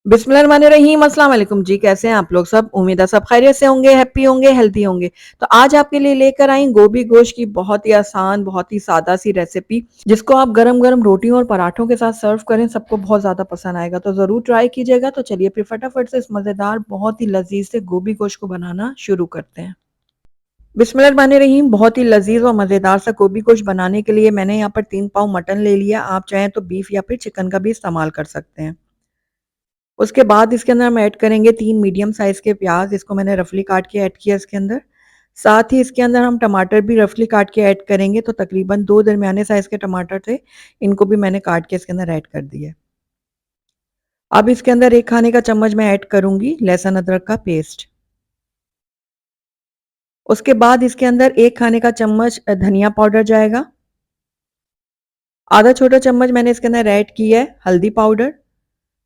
बिस्मिल्लाहिर्रहमानिर्रहीम अस्सलाम वालेकुम जी। कैसे हैं आप लोग सब? उम्मीद है सब खैरियत से होंगे, हैप्पी होंगे, हेल्दी होंगे। तो आज आपके लिए लेकर आई गोभी गोश्त की बहुत ही आसान, बहुत ही सादा सी रेसिपी, जिसको आप गरम-गरम रोटियों और पराठों के साथ सर्व करें, सबको बहुत ज़्यादा पसंद आएगा। तो ज़रूर ट्राई कीजिएगा। तो चलिए फिर फटाफट से इस मज़ेदार, बहुत ही लज़ीज़ से गोभी गोश्त को बनाना शुरू करते हैं। बिस्मिल्लाहिर्रहमानिर्रहीम। बहुत ही लज़ीज़ और मज़ेदार सा गोभी गोश्त बनाने के लिए मैंने यहाँ पर 3 पाव मटन ले लिया। आप चाहें तो बीफ या फिर चिकन का भी इस्तेमाल कर सकते हैं। उसके बाद इसके अंदर हम ऐड करेंगे 3 मीडियम साइज़ के प्याज़, इसको मैंने रफली काट के ऐड किया इसके अंदर। साथ ही इसके अंदर हम टमाटर भी रफली काट के ऐड करेंगे, तो तकरीबन 2 दरमियाने साइज़ के टमाटर थे, इनको भी मैंने काट के इसके अंदर ऐड कर दिया है। अब इसके अंदर 1 खाने का चम्मच मैं ऐड करूँगी लहसुन अदरक का पेस्ट। उसके बाद इसके अंदर 1 खाने का चम्मच धनिया पाउडर जाएगा। आधा छोटा चम्मच मैंने इसके अंदर ऐड किया है हल्दी पाउडर।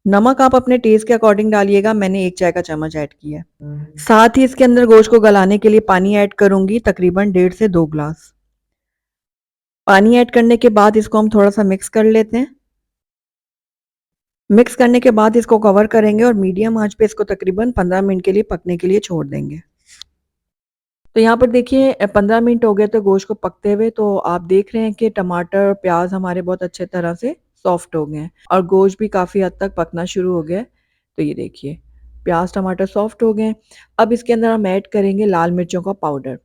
नमक आप अपने टेस्ट के अकॉर्डिंग डालिएगा, मैंने 1 चाय का चम्मच ऐड किया है। साथ ही इसके अंदर गोश्त को गलाने के लिए पानी ऐड करूँगी, तकरीबन 1.5 से 2 ग्लास। पानी ऐड करने के बाद इसको हम थोड़ा-सा मिक्स कर लेते हैं। मिक्स करने के बाद इसको कवर करेंगे और मीडियम आँच पे इसको तकरीबन 15 मिनट के लिए पकने के लिए छोड़ देंगे। तो यहाँ पर देखिए 15 मिनट हो गए थे गोश्त को पकते हुए, तो आप देख रहे हैं कि टमाटर और प्याज़ हमारे बहुत अच्छे तरह से सॉफ्ट हो गए हैं और गोश्त भी काफ़ी हद तक पकना शुरू हो गया है। तो ये देखिए प्याज़ टमाटर सॉफ्ट हो गए हैं। अब इसके अंदर हम ऐड करेंगे लाल मिर्चों का पाउडर।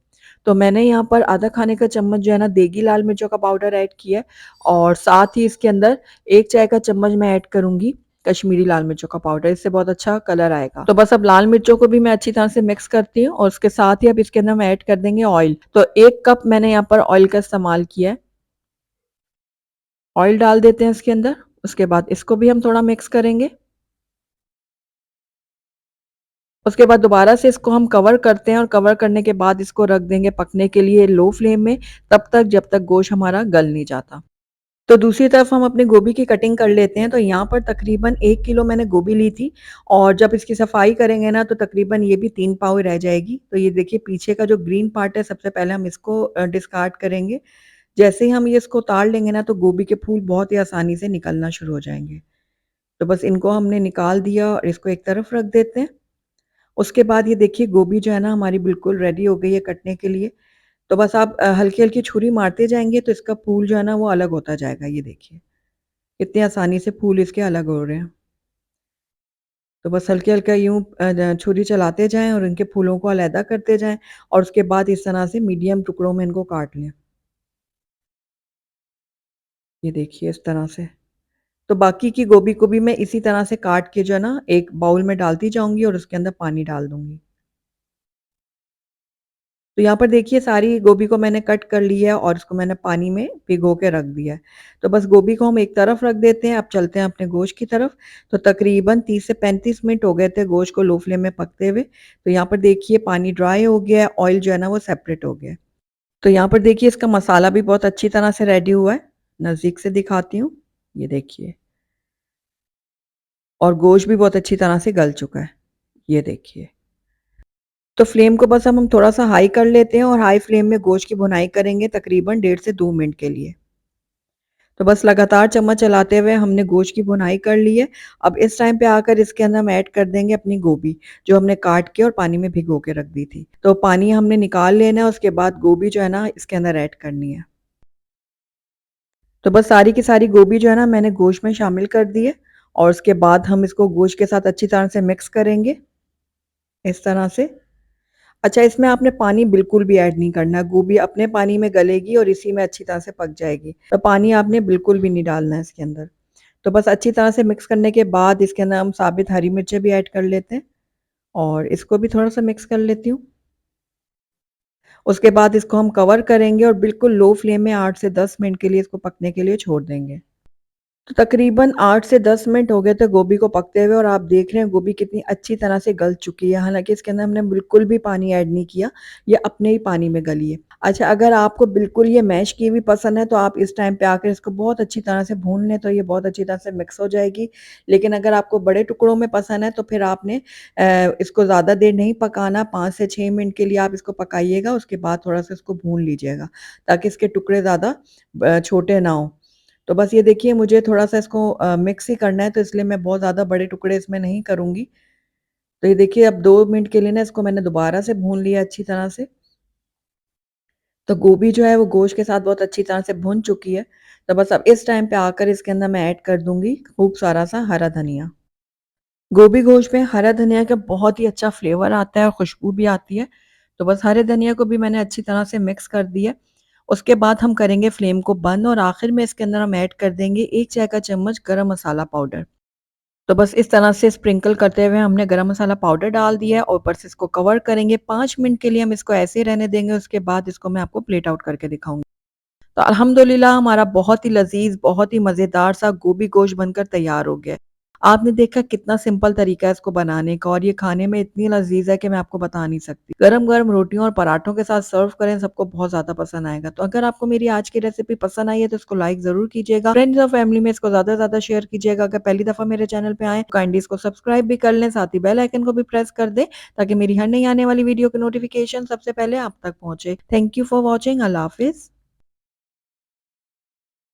तो मैंने यहाँ पर आधा खाने का चम्मच जो है ना देगी लाल मिर्चों का पाउडर ऐड किया है और साथ ही इसके अंदर 1 चाय का चम्मच मैं ऐड करूँगी कश्मीरी लाल मिर्चों का पाउडर, इससे बहुत अच्छा कलर आएगा। तो बस अब लाल मिर्चों को भी मैं अच्छी तरह से मिक्स करती हूँ और उसके साथ ही अब इसके अंदर हम ऐड कर देंगे ऑयल। तो 1 कप मैंने यहाँ पर ऑयल का इस्तेमाल किया है। ऑयल डाल देते हैं इसके अंदर, उसके बाद इसको भी हम थोड़ा मिक्स करेंगे। उसके बाद दोबारा से इसको हम कवर करते हैं और कवर करने के बाद इसको रख देंगे पकने के लिए लो फ्लेम में, तब तक जब तक गोश्त हमारा गल नहीं जाता। तो दूसरी तरफ हम अपनी गोभी की कटिंग कर लेते हैं। तो यहाँ पर तकरीबन 1 किलो मैंने गोभी ली थी और जब इसकी सफाई करेंगे ना तो तकरीबन ये भी 3 पाव ही रह जाएगी। तो ये देखिए पीछे का जो ग्रीन पार्ट है सबसे पहले हम इसको डिस्कार्ड करेंगे। जैसे ही हम ये इसको उतार लेंगे ना तो गोभी के फूल बहुत ही आसानी से निकलना शुरू हो जाएँगे। तो बस इनको हमने निकाल दिया और इसको एक तरफ रख देते हैं। उसके बाद ये देखिए गोभी जो है ना हमारी बिल्कुल रेडी हो गई है कटने के लिए। तो बस आप हल्की-हल्की छुरी मारते जाएँगे तो इसका फूल जो है ना वो अलग होता जाएगा, ये देखिए। कितनी आसानी से फूल इसके अलग हो रहे हैं। तो बस हल्के-हल्के यूँ छुरी चलाते जाएँ और इनके फूलों को अलहदा करते जाएँ और उसके बाद इस तरह से मीडियम टुकड़ों में इनको काट लें। ये देखिए इस तरह से। तो बाकी की गोभी को भी मैं इसी तरह से काट के जो है ना एक बाउल में डालती जाऊँगी और उसके अंदर पानी डाल दूँगी। तो यहाँ पर देखिए सारी गोभी को मैंने कट कर लिया है और इसको मैंने पानी में भिगो के रख दिया है। तो बस गोभी को हम एक तरफ रख देते हैं, अब चलते हैं अपने गोश्त की तरफ। तो तकरीबन 30 से 35 मिनट हो गए थे गोश्त को लो फ्लेम में पकते हुए। तो यहाँ पर देखिए पानी ड्राई हो गया है, ऑयल जो है ना वो सेपरेट हो गया है। तो यहाँ पर देखिए इसका मसाला भी बहुत अच्छी तरह से रेडी हुआ है। नज़दीक से दिखाती हूँ, ये देखिए। और गोश्त भी बहुत अच्छी तरह से गल चुका है, ये देखिए। तो फ्लेम को बस हम थोड़ा-सा हाई कर लेते हैं और हाई फ्लेम में गोश्त की भुनाई करेंगे तकरीबन 1.5 से 2 मिनट के लिए। तो बस लगातार चम्मच चलाते हुए हमने गोश्त की भुनाई कर ली है। अब इस टाइम पे आकर इसके अंदर हम ऐड कर देंगे अपनी गोभी, जो हमने काट के और पानी में भिगो के रख दी थी। तो पानी हमने निकाल लेना है, उसके बाद गोभी जो है ना इसके अंदर ऐड करनी है। तो बस सारी की सारी गोभी जो है ना मैंने गोश्त में शामिल कर दी है और उसके बाद हम इसको गोश्त के साथ अच्छी तरह से मिक्स करेंगे, इस तरह से। अच्छा, इसमें आपने पानी बिल्कुल भी ऐड नहीं करना, गोभी अपने पानी में गलेगी और इसी में अच्छी तरह से पक जाएगी। तो पानी आपने बिल्कुल भी नहीं डालना है इसके अंदर। तो बस अच्छी तरह से मिक्स करने के बाद इसके अंदर हम साबित हरी मिर्चें भी ऐड कर लेते हैं और इसको भी थोड़ा-सा मिक्स कर लेती हूँ। उसके बाद इसको हम कवर करेंगे और बिल्कुल लो फ्लेम में 8 से 10 मिनट के लिए इसको पकने के लिए छोड़ देंगे। तो तकरीबन 8 से 10 मिनट हो गए थे गोभी को पकते हुए और आप देख रहे हैं गोभी कितनी अच्छी तरह से गल चुकी है। हालाँकि इसके अंदर हमने बिल्कुल भी पानी ऐड नहीं किया, ये अपने ही पानी में गली है। अच्छा, अगर आपको बिल्कुल ये मैश की हुई पसंद है तो आप इस टाइम पे आकर इसको बहुत अच्छी तरह से भून लें तो ये बहुत अच्छी तरह से मिक्स हो जाएगी। लेकिन अगर आपको बड़े टुकड़ों में पसंद है तो फिर आपने इसको ज़्यादा देर नहीं पकाना, 5 से 6 मिनट के लिए आप इसको पकाइएगा, उसके बाद थोड़ा-सा इसको भून लीजिएगा ताकि इसके टुकड़े ज़्यादा छोटे ना हों। तो बस ये देखिए मुझे थोड़ा-सा इसको मिक्स ही करना है, तो इसलिए मैं बहुत ज़्यादा बड़े टुकड़े इसमें नहीं करूँगी। तो ये देखिए अब 2 मिनट के लिए ना इसको मैंने दोबारा से भून लिया अच्छी तरह से। तो गोभी जो है वो गोश्त के साथ बहुत अच्छी तरह से भुन चुकी है। तो बस अब इस टाइम पे आकर इसके अंदर मैं ऐड कर दूँगी खूब सारा-सा हरा धनिया। गोभी गोश्त में हरा धनिया का बहुत ही अच्छा फ्लेवर आता है और खुशबू भी आती है। तो बस हरे धनिया को भी मैंने अच्छी तरह से मिक्स कर दिया। उसके बाद हम करेंगे फ्लेम को बंद और आखिर में इसके अंदर हम ऐड कर देंगे 1 चाय का चम्मच गरम मसाला पाउडर। तो बस इस तरह से स्प्रिंकल करते हुए हमने गरम मसाला पाउडर डाल दिया है और ऊपर से इसको कवर करेंगे। 5 मिनट के लिए हम इसको ऐसे ही रहने देंगे, उसके बाद इसको मैं आपको प्लेट आउट करके दिखाऊँगी। तो अल्हम्दुलिल्लाह हमारा बहुत ही लज़ीज़, बहुत ही मज़ेदार सा गोभी गोश्त बनकर तैयार हो गया है। आपने देखा कितना सिंपल तरीका है इसको बनाने का और ये खाने में इतनी लज़ीज़ है कि मैं आपको बता नहीं सकती। गरम-गरम रोटियों और पराठों के साथ सर्व करें, सबको बहुत ज़्यादा पसंद आएगा। तो अगर आपको मेरी आज की रेसिपी पसंद आई है तो इसको लाइक ज़रूर कीजिएगा। फ्रेंड्स और फैमिली में इसको ज़्यादा से ज़्यादा शेयर कीजिएगा। अगर पहली दफ़ा मेरे चैनल पे आएँ, काइंडली इसको सब्सक्राइब भी कर लें, साथ ही बेल आइकन को भी प्रेस कर दें ताकि मेरी हर नई आने वाली वीडियो की नोटिफ़िकेशन सबसे पहले आप तक पहुँचे। Thank you for watching. Allah हाफ़िज़।